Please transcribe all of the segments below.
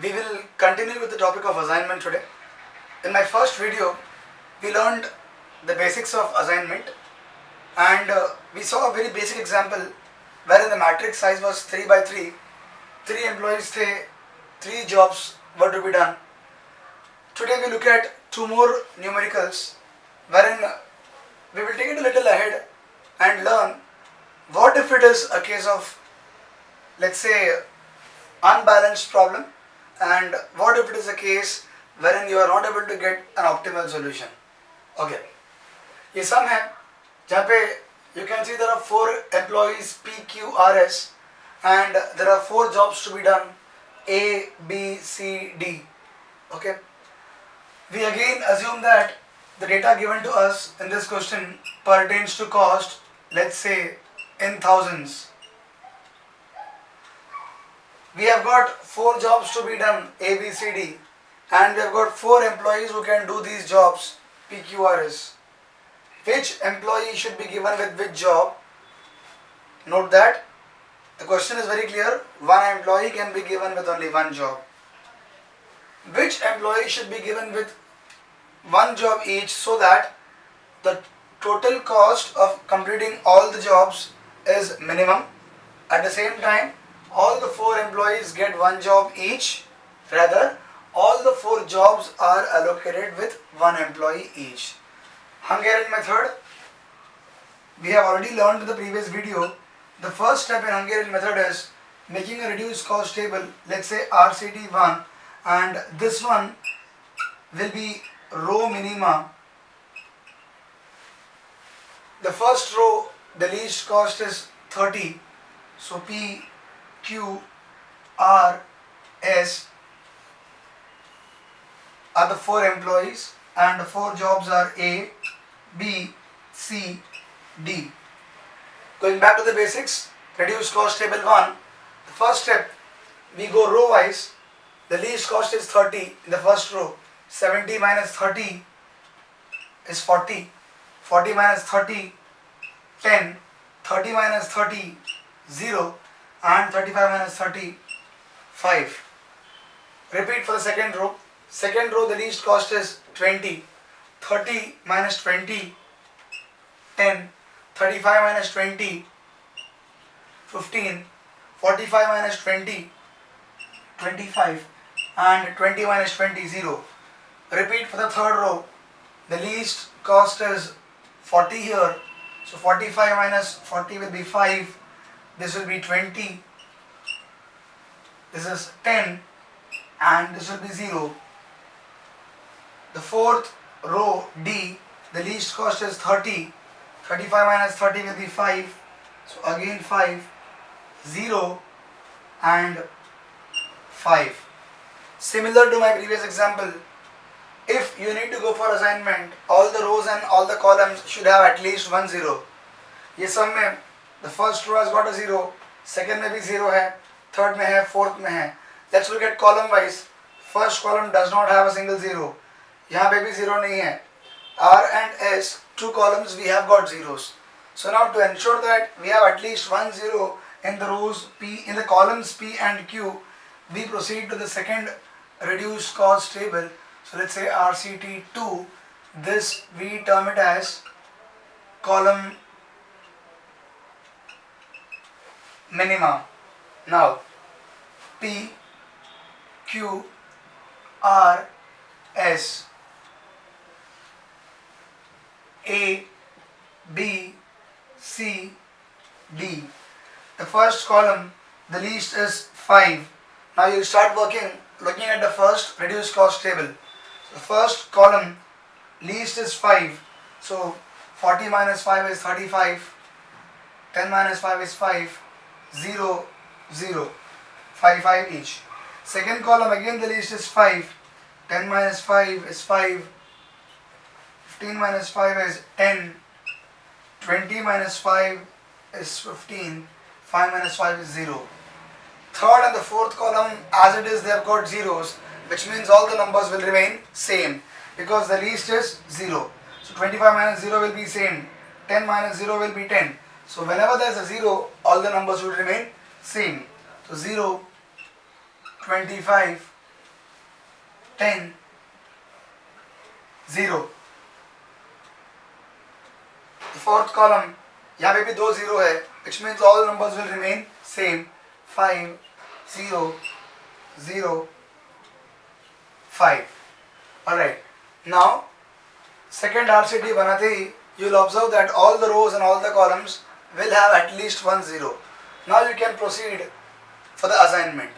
We will continue with the topic of assignment today. In my first video, we learned the basics of assignment and we saw a very basic example wherein the matrix size was 3 by 3. 3 employees थे, 3 jobs were to be done. Today we look at 2 more numericals wherein we will take it a little ahead and learn what if it is a case of, let's say, unbalanced problem, and what if it is a case wherein you are not able to get an optimal solution. Okay, ये sum है जहाँ पे you can see there are 4 employees PQRS and there are 4 jobs to be done A, B, C, D. Okay, we again assume that the data given to us in this question pertains to cost, let's say in thousands. We have got 4 jobs to be done A, B, C, D, and we have got 4 employees who can do these jobs PQRS. Which employee should be given with which job? Note that the question is very clear. One employee can be given with only one job. Which employee should be given with one job each so that the total cost of completing all the jobs is minimum. At the same time, all the 4 employees get one job each. Rather, all the 4 jobs are allocated with one employee each. Hungarian method, we have already learned in the previous video. The first step in Hungarian method is making a reduced cost table, let's say RCT1, and this one will be row minima. The first row, the least cost is 30, so P, Q, R, S are the 4 employees and the 4 jobs are A, B, C, D. Going back to the basics, reduce cost table 1. The first step, we go row wise. The least cost is 30 in the first row. 70 minus 30 is 40. 40 minus 30, 10. 30 minus 30, 0. And 35 minus 30, 5. Repeat for the second row. Second row, the least cost is 20. 30 minus 20, 10. 35 minus 20, 15. 45 minus 20, 25. And 20 minus 20, 0. Repeat for the third row. The least cost is 40 here. So 45 minus 40 will be 5. This will be 20. This is 10. And this will be 0. The fourth row D, the least cost is 30. 35 minus 30 will be 5. So again 5, 0 and 5. Similar to my previous example, if you need to go for assignment, all the rows and all the columns should have at least one 0. ये सब में the first row has got a 0, second में भी 0 है, third में है, fourth में है. Let's look at column wise. First column does not have a single 0. यहाँ पे भी 0 नहीं है. R and S, 2 columns we have got zeros. So now to ensure that we have at least one 0 in the rows P, in the columns P and Q, we proceed to the second reduced cost table. So let's say RCT2, this we term it as column minima. Now P, Q, R, S, A, B, C, D. The first column, the least is 5. Now you start looking at the first reduced cost table. The first column, least is 5. So 40 minus 5 is 35. 10 minus 5 is 5. 0, 0. 5, 5 each. Second column, again the least is 5. 10 minus 5 is 5. 15 minus 5 is 10. 20 minus 5 is 15. 5 minus 5 is 0. Third and the fourth column, as it is, they have got zeros, which means all the numbers will remain same because the least is 0. So 25 minus 0 will be same. 10 minus 0 will be 10. So whenever there is a 0, all the numbers will remain same. So 0, 25, 10, 0. The fourth column, यहाँ पे भी 2 0 है, which means all numbers will remain same. 5, 0, 0, 5. Alright. Now, second RCT बनाते ही, you will observe that all the rows and all the columns will have at least 1 0. Now you can proceed for the assignment.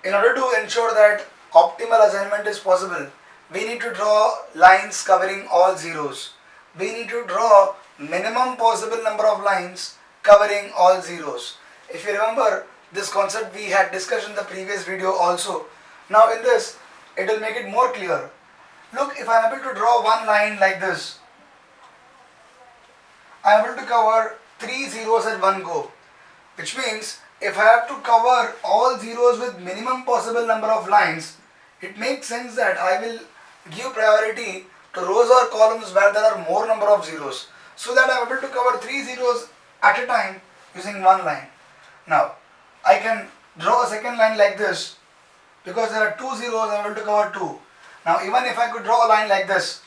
In order to ensure that optimal assignment is possible, we need to draw lines covering all zeros. We need to draw minimum possible number of lines covering all zeros. If you remember, this concept we had discussed in the previous video also. Now in this, it will make it more clear. Look, if I am able to draw one line like this, I am able to cover 3 zeros at one go. Which means, if I have to cover all zeros with minimum possible number of lines, it makes sense that I will give priority to rows or columns where there are more number of zeros, so that I am able to cover 3 zeros at a time using one line. Now, I can draw a second line like this, because there are 2 zeros, I am able to cover 2. Now, even if I could draw a line like this,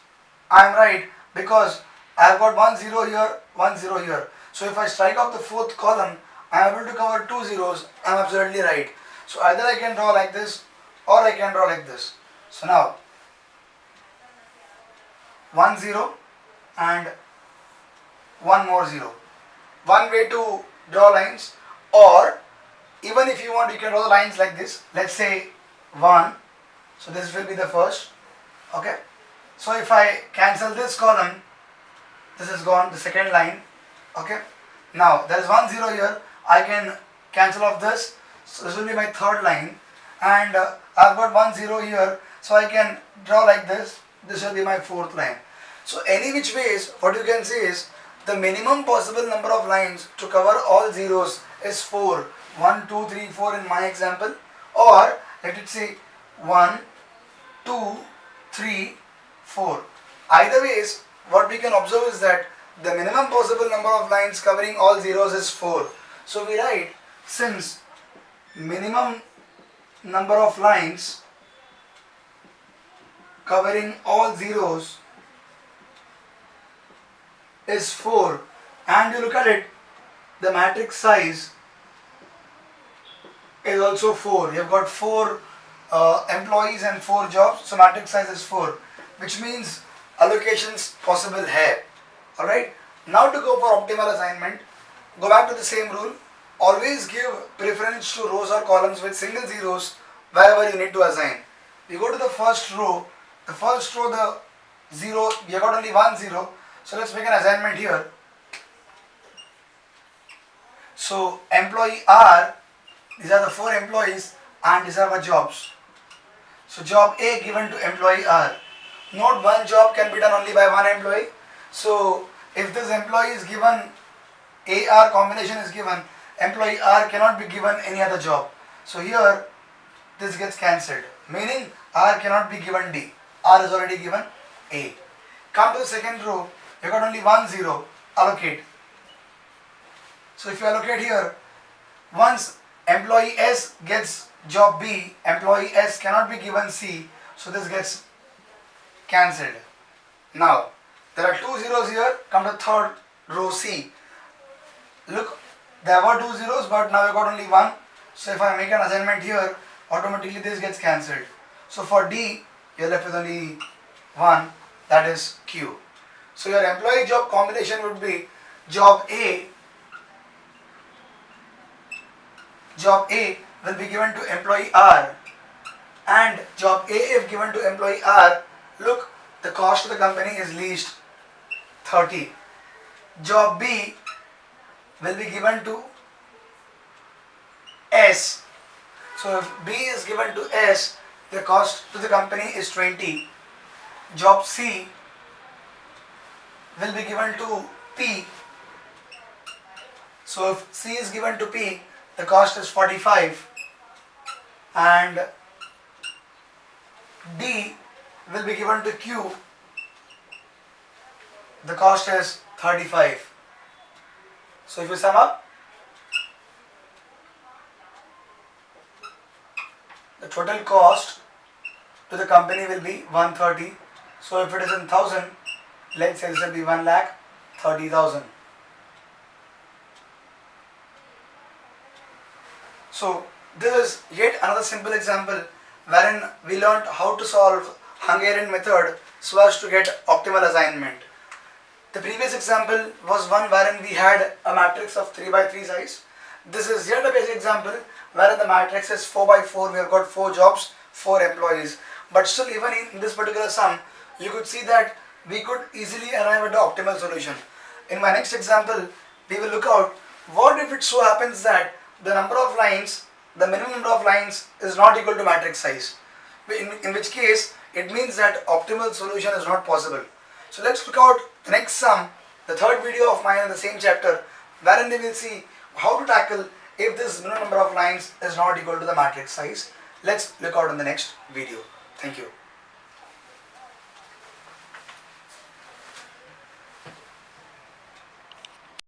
I am right, because I have got 1 0 here, 1 0 here. So if I strike off the fourth column, I am able to cover 2 zeros, I am absolutely right. So either I can draw like this, or I can draw like this. So now, 1 0 and 1 more 0. One way to draw lines, or even if you want, you can draw the lines like this. Let's say 1, so this will be the first, okay. So if I cancel this column, this is gone, the second line, okay. Now there is 1 0 here, I can cancel off this, so this will be my third line, and I've got 1 0 here, so I can draw like this, this will be my fourth line. So any which ways, what you can say is, the minimum possible number of lines to cover all zeros is 4. 1, 2, 3, 4 in my example, or let it say 1, 2, 3, 4. Either ways, what we can observe is that the minimum possible number of lines covering all zeros is 4. So we write, since minimum number of lines covering all zeros is 4, and you look at it, the matrix size is also 4. You have got 4 employees and 4 jobs, so matrix size is 4, which means allocations possible hai. Alright, now to go for optimal assignment, go back to the same rule. Always give preference to rows or columns with single zeros wherever you need to assign. We go to the first row, the 0, we have got only 1 0, so let's make an assignment here. So employee R, these are the 4 employees and these are our jobs. So job A given to employee R. Note, one job can be done only by one employee. So if this employee is given, AR combination is given, employee R cannot be given any other job. So here this gets cancelled, meaning R cannot be given D. R is already given A. Come to the second row, you got only 1 0, allocate. So if you allocate here, once employee S gets job B, employee S cannot be given C, so this gets cancelled. Now, there are 2 zeros here, come to third row C. Look, there were 2 zeros, but now I got only 1. So if I make an assignment here, automatically this gets cancelled. So for D, you are left with only 1, that is Q. So your employee job combination would be job A will be given to employee R, and job A if given to employee R, look, the cost of the company is least 30. Job B will be given to S. So if B is given to S, the cost to the company is 20. Job C will be given to P. So if C is given to P, the cost is 45, and D will be given to Q, the cost is 35. So if you sum up, the total cost to the company will be 130. So if it is in 1000, let's say this will be 1,30,000. So this is yet another simple example wherein we learned how to solve Hungarian method so as to get optimal assignment. The previous example was one wherein we had a matrix of 3 by 3 size. This is yet a basic example wherein the matrix is 4 by 4. We have got 4 jobs, 4 employees. But still, even in this particular sum, you could see that we could easily arrive at the optimal solution. In my next example, we will look out what if it so happens that the number of lines, the minimum number of lines is not equal to matrix size. In which case, it means that optimal solution is not possible. So let's look out the next sum, the third video of mine in the same chapter, wherein we will see how to tackle if this minimum number of lines is not equal to the matrix size. Let's look out in the next video. Thank you.